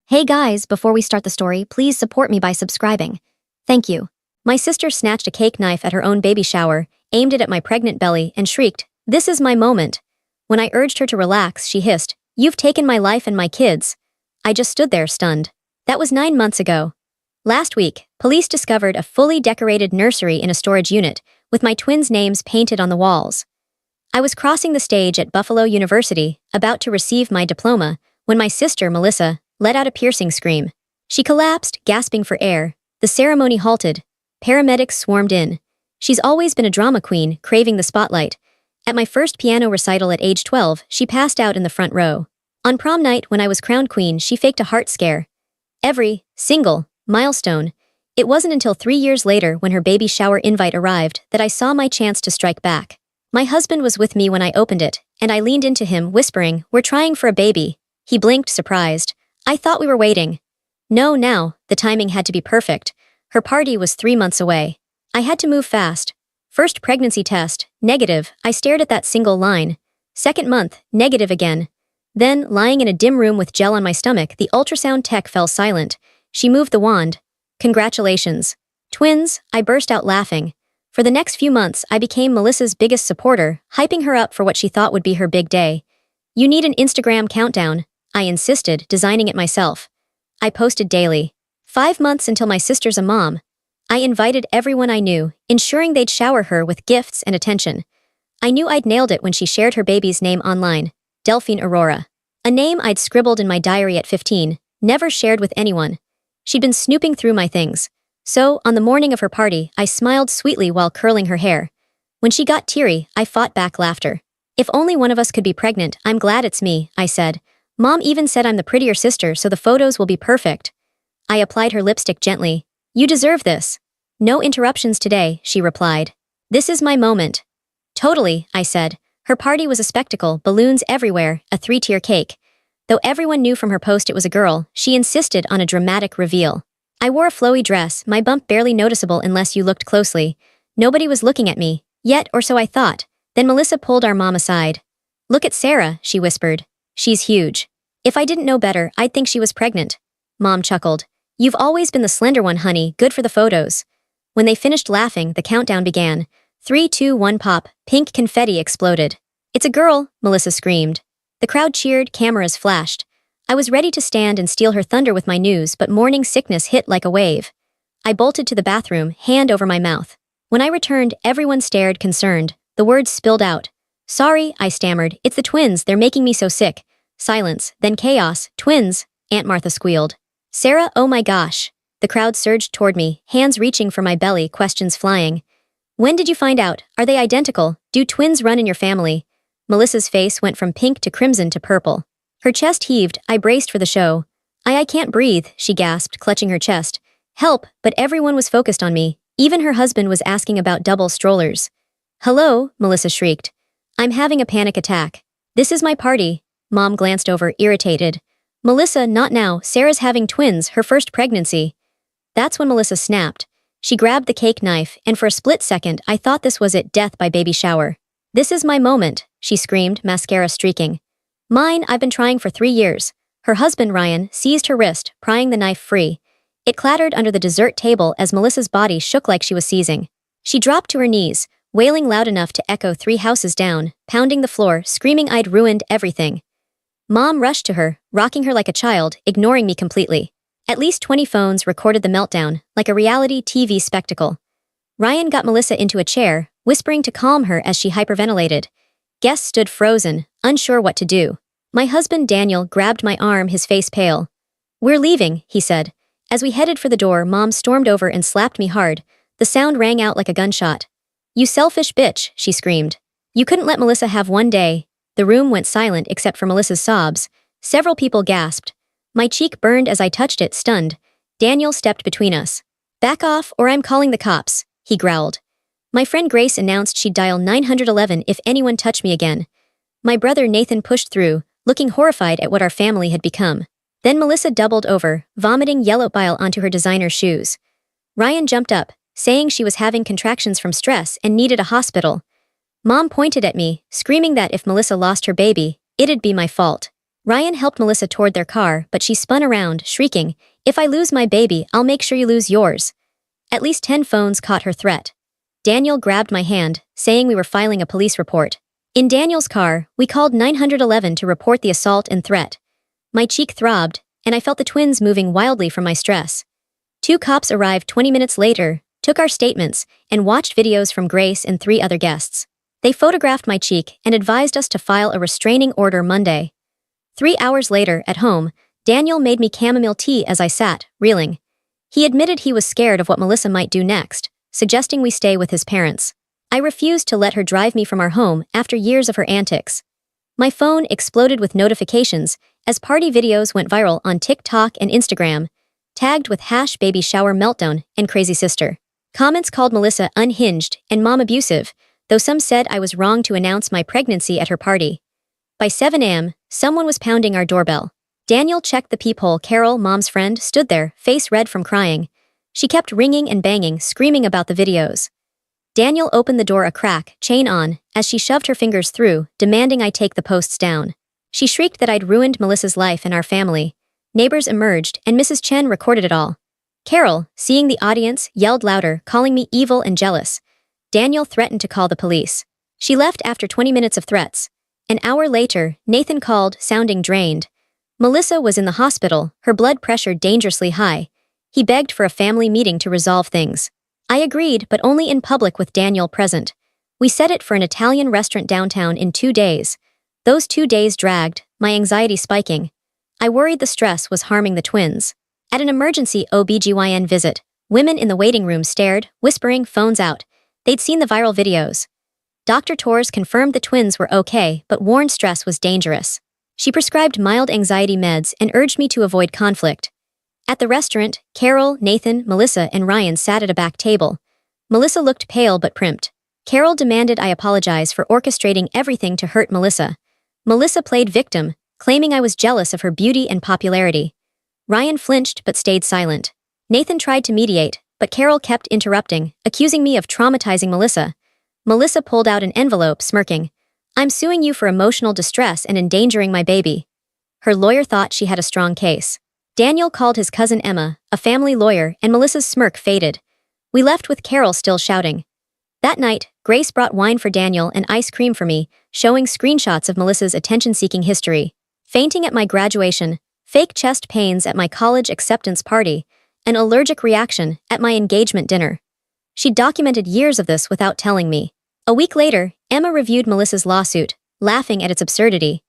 Hey guys, before we start the story, please support me by subscribing. Thank you. My sister snatched a cake knife at her own baby shower, aimed it at my pregnant belly, and shrieked, "This is my moment." When I urged her to relax, she hissed, "You've taken my life and my kids." I just stood there stunned. That was 9 months ago. Last week, police discovered a fully decorated nursery in a storage unit, with my twins' names painted on the walls. I was crossing the stage at Buffalo University, about to receive my diploma, when my sister, Melissa, let out a piercing scream. She collapsed, gasping for air. The ceremony halted. Paramedics swarmed in. She's always been a drama queen, craving the spotlight. At my first piano recital at age 12, she passed out in the front row. On prom night, when I was crowned queen, she faked a heart scare. Every single milestone. It wasn't until 3 years later, when her baby shower invite arrived, that I saw my chance to strike back. My husband was with me when I opened it, and I leaned into him, whispering, "We're trying for a baby." He blinked, surprised. "I thought we were waiting." No, now, the timing had to be perfect. Her party was 3 months away. I had to move fast. First pregnancy test, negative. I stared at that single line. Second month, negative again. Then, lying in a dim room with gel on my stomach, the ultrasound tech fell silent. She moved the wand. "Congratulations. Twins," I burst out laughing. For the next few months, I became Melissa's biggest supporter, hyping her up for what she thought would be her big day. "You need an Instagram countdown," I insisted, designing it myself. I posted daily. 5 months until my sister's a mom. I invited everyone I knew, ensuring they'd shower her with gifts and attention. I knew I'd nailed it when she shared her baby's name online, Delphine Aurora. A name I'd scribbled in my diary at 15, never shared with anyone. She'd been snooping through my things. So, on the morning of her party, I smiled sweetly while curling her hair. When she got teary, I fought back laughter. "If only one of us could be pregnant, I'm glad it's me," I said. "Mom even said I'm the prettier sister, so the photos will be perfect." I applied her lipstick gently. "You deserve this." "No interruptions today," she replied. "This is my moment." "Totally," I said. Her party was a spectacle, balloons everywhere, a 3-tier cake. Though everyone knew from her post it was a girl, she insisted on a dramatic reveal. I wore a flowy dress, my bump barely noticeable unless you looked closely. Nobody was looking at me, yet, or so I thought. Then Melissa pulled our mom aside. "Look at Sarah," she whispered. "She's huge." If I didn't know better, I'd think she was pregnant. Mom chuckled. "You've always been the slender one, honey, good for the photos." When they finished laughing, the countdown began. 3, 2, 1 pop, pink confetti exploded. "It's a girl," Melissa screamed. The crowd cheered, cameras flashed. I was ready to stand and steal her thunder with my news, but morning sickness hit like a wave. I bolted to the bathroom, hand over my mouth. When I returned, everyone stared, concerned. The words spilled out. "Sorry," I stammered. "It's the twins, they're making me so sick." Silence, then chaos. "Twins," Aunt Martha squealed. "Sarah, oh my gosh." The crowd surged toward me, hands reaching for my belly, questions flying. "When did you find out? Are they identical? Do twins run in your family?" Melissa's face went from pink to crimson to purple. Her chest heaved. I braced for the show. I can't breathe," she gasped, clutching her chest. "Help," but everyone was focused on me. Even her husband was asking about double strollers. "Hello," Melissa shrieked. "I'm having a panic attack." "This is my party." Mom glanced over, irritated. "Melissa, not now. Sarah's having twins, her first pregnancy." That's when Melissa snapped. She grabbed the cake knife, and for a split second, I thought this was it, death by baby shower. "This is my moment," she screamed, mascara streaking. "Mine, I've been trying for 3 years." Her husband, Ryan, seized her wrist, prying the knife free. It clattered under the dessert table as Melissa's body shook like she was seizing. She dropped to her knees, wailing loud enough to echo 3 houses down, pounding the floor, screaming I'd ruined everything. Mom rushed to her, rocking her like a child, ignoring me completely. At least 20 phones recorded the meltdown, like a reality TV spectacle. Ryan got Melissa into a chair, whispering to calm her as she hyperventilated. Guests stood frozen, unsure what to do. My husband Daniel grabbed my arm, his face pale. "We're leaving," he said. As we headed for the door, Mom stormed over and slapped me hard. The sound rang out like a gunshot. "You selfish bitch," she screamed. "You couldn't let Melissa have one day." The room went silent except for Melissa's sobs. Several people gasped. My cheek burned as I touched it, stunned. Daniel stepped between us. "Back off, or I'm calling the cops," he growled. My friend Grace announced she'd dial 911 if anyone touched me again. My brother Nathan pushed through, looking horrified at what our family had become. Then Melissa doubled over, vomiting yellow bile onto her designer shoes. Ryan jumped up, saying she was having contractions from stress and needed a hospital. Mom pointed at me, screaming that if Melissa lost her baby, it'd be my fault. Ryan helped Melissa toward their car, but she spun around, shrieking, "If I lose my baby, I'll make sure you lose yours." At least 10 phones caught her threat. Daniel grabbed my hand, saying we were filing a police report. In Daniel's car, we called 911 to report the assault and threat. My cheek throbbed, and I felt the twins moving wildly from my stress. 2 cops arrived 20 minutes later, took our statements, and watched videos from Grace and 3 other guests. They photographed my cheek and advised us to file a restraining order Monday. 3 hours later, at home, Daniel made me chamomile tea as I sat, reeling. He admitted he was scared of what Melissa might do next, suggesting we stay with his parents. I refused to let her drive me from our home after years of her antics. My phone exploded with notifications as party videos went viral on TikTok and Instagram, tagged with #baby shower meltdown and crazy sister. Comments called Melissa unhinged and mom abusive, though some said I was wrong to announce my pregnancy at her party. By 7 a.m., someone was pounding our doorbell. Daniel checked the peephole. Carol, mom's friend, stood there, face red from crying. She kept ringing and banging, screaming about the videos. Daniel opened the door a crack, chain on, as she shoved her fingers through, demanding I take the posts down. She shrieked that I'd ruined Melissa's life and our family. Neighbors emerged, and Mrs. Chen recorded it all. Carol, seeing the audience, yelled louder, calling me evil and jealous. Daniel threatened to call the police. She left after 20 minutes of threats. An hour later, Nathan called, sounding drained. Melissa was in the hospital, her blood pressure dangerously high. He begged for a family meeting to resolve things. I agreed, but only in public with Daniel present. We set it for an Italian restaurant downtown in 2 days. Those 2 days dragged, my anxiety spiking. I worried the stress was harming the twins. At an emergency OBGYN visit, women in the waiting room stared, whispering, phones out. They'd seen the viral videos. Dr. Torres confirmed the twins were okay, but warned stress was dangerous. She prescribed mild anxiety meds and urged me to avoid conflict. At the restaurant, Carol, Nathan, Melissa, and Ryan sat at a back table. Melissa looked pale but primped. Carol demanded I apologize for orchestrating everything to hurt Melissa. Melissa played victim, claiming I was jealous of her beauty and popularity. Ryan flinched but stayed silent. Nathan tried to mediate, but Carol kept interrupting, accusing me of traumatizing Melissa. Melissa pulled out an envelope, smirking. "I'm suing you for emotional distress and endangering my baby." Her lawyer thought she had a strong case. Daniel called his cousin Emma, a family lawyer, and Melissa's smirk faded. We left with Carol still shouting. That night, Grace brought wine for Daniel and ice cream for me, showing screenshots of Melissa's attention-seeking history. Fainting at my graduation, fake chest pains at my college acceptance party, an allergic reaction at my engagement dinner. She documented years of this without telling me. A week later, Emma reviewed Melissa's lawsuit, laughing at its absurdity.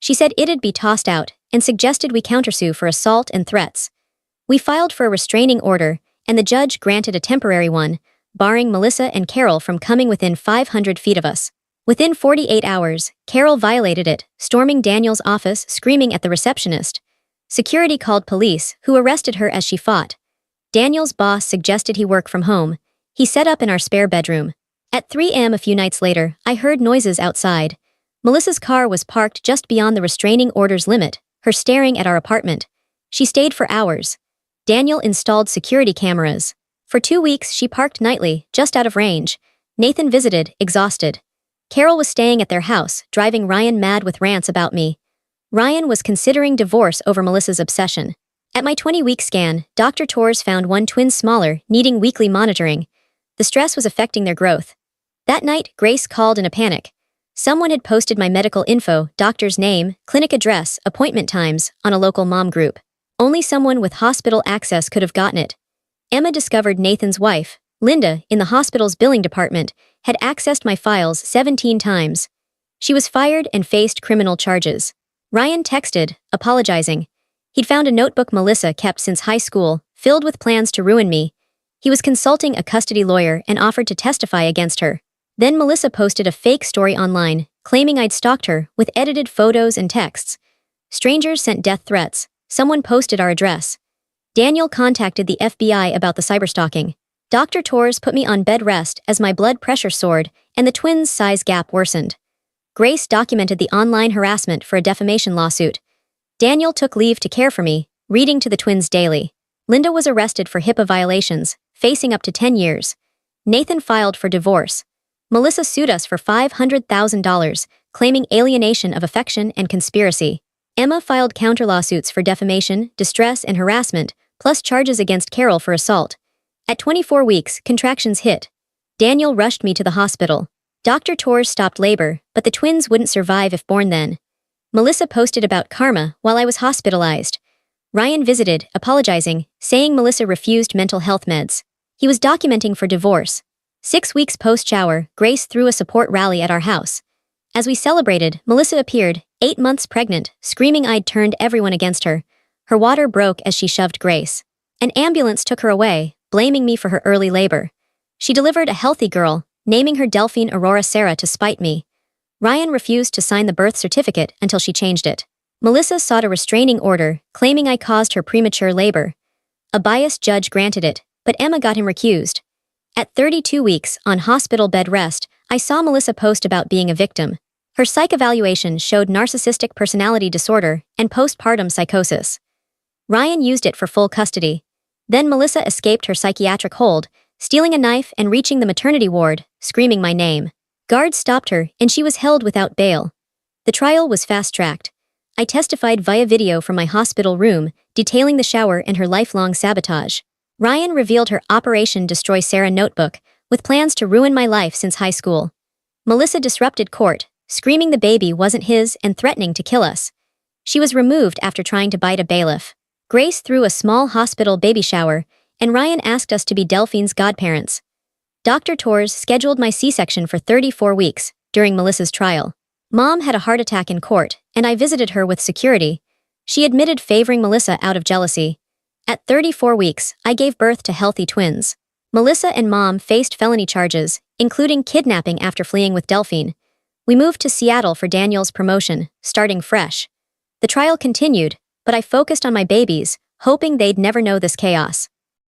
She said it'd be tossed out and suggested we countersue for assault and threats. We filed for a restraining order, and the judge granted a temporary one, barring Melissa and Carol from coming within 500 feet of us. Within 48 hours, Carol violated it, storming Daniel's office, screaming at the receptionist. Security called police, who arrested her as she fought. Daniel's boss suggested he work from home. He set up in our spare bedroom. At 3 a.m. a few nights later, I heard noises outside. Melissa's car was parked just beyond the restraining order's limit, her staring at our apartment. She stayed for hours. Daniel installed security cameras. For 2 weeks, she parked nightly, just out of range. Nathan visited, exhausted. Carol was staying at their house, driving Ryan mad with rants about me. Ryan was considering divorce over Melissa's obsession. At my 20-week scan, Dr. Torres found one twin smaller, needing weekly monitoring. The stress was affecting their growth. That night, Grace called in a panic. Someone had posted my medical info, doctor's name, clinic address, appointment times, on a local mom group. Only someone with hospital access could have gotten it. Emma discovered Nathan's wife, Linda, in the hospital's billing department, had accessed my files 17 times. She was fired and faced criminal charges. Ryan texted, apologizing. He'd found a notebook Melissa kept since high school, filled with plans to ruin me. He was consulting a custody lawyer and offered to testify against her. Then Melissa posted a fake story online, claiming I'd stalked her, with edited photos and texts. Strangers sent death threats. Someone posted our address. Daniel contacted the FBI about the cyberstalking. Dr. Torres put me on bed rest as my blood pressure soared and the twins' size gap worsened. Grace documented the online harassment for a defamation lawsuit. Daniel took leave to care for me, reading to the twins daily. Linda was arrested for HIPAA violations, facing up to 10 years. Nathan filed for divorce. Melissa sued us for $500,000, claiming alienation of affection and conspiracy. Emma filed counter-lawsuits for defamation, distress, and harassment, plus charges against Carol for assault. At 24 weeks, contractions hit. Daniel rushed me to the hospital. Dr. Torres stopped labor, but the twins wouldn't survive if born then. Melissa posted about karma while I was hospitalized. Ryan visited, apologizing, saying Melissa refused mental health meds. He was documenting for divorce. 6 weeks post-shower, Grace threw a support rally at our house. As we celebrated, Melissa appeared, 8 months pregnant, screaming I'd turned everyone against her. Her water broke as she shoved Grace. An ambulance took her away, blaming me for her early labor. She delivered a healthy girl, naming her Delphine Aurora Sarah to spite me. Ryan refused to sign the birth certificate until she changed it. Melissa sought a restraining order, claiming I caused her premature labor. A biased judge granted it, but Emma got him recused. At 32 weeks, on hospital bed rest, I saw Melissa post about being a victim. Her psych evaluation showed narcissistic personality disorder and postpartum psychosis. Ryan used it for full custody. Then Melissa escaped her psychiatric hold, stealing a knife and reaching the maternity ward, screaming my name. Guards stopped her, and she was held without bail. The trial was fast-tracked. I testified via video from my hospital room, detailing the shower and her lifelong sabotage. Ryan revealed her Operation Destroy Sarah notebook, with plans to ruin my life since high school. Melissa disrupted court, screaming the baby wasn't his and threatening to kill us. She was removed after trying to bite a bailiff. Grace threw a small hospital baby shower, and Ryan asked us to be Delphine's godparents. Dr. Torres scheduled my C-section for 34 weeks, during Melissa's trial. Mom had a heart attack in court, and I visited her with security. She admitted favoring Melissa out of jealousy. At 34 weeks, I gave birth to healthy twins. Melissa and Mom faced felony charges, including kidnapping after fleeing with Delphine. We moved to Seattle for Daniel's promotion, starting fresh. The trial continued, but I focused on my babies, hoping they'd never know this chaos.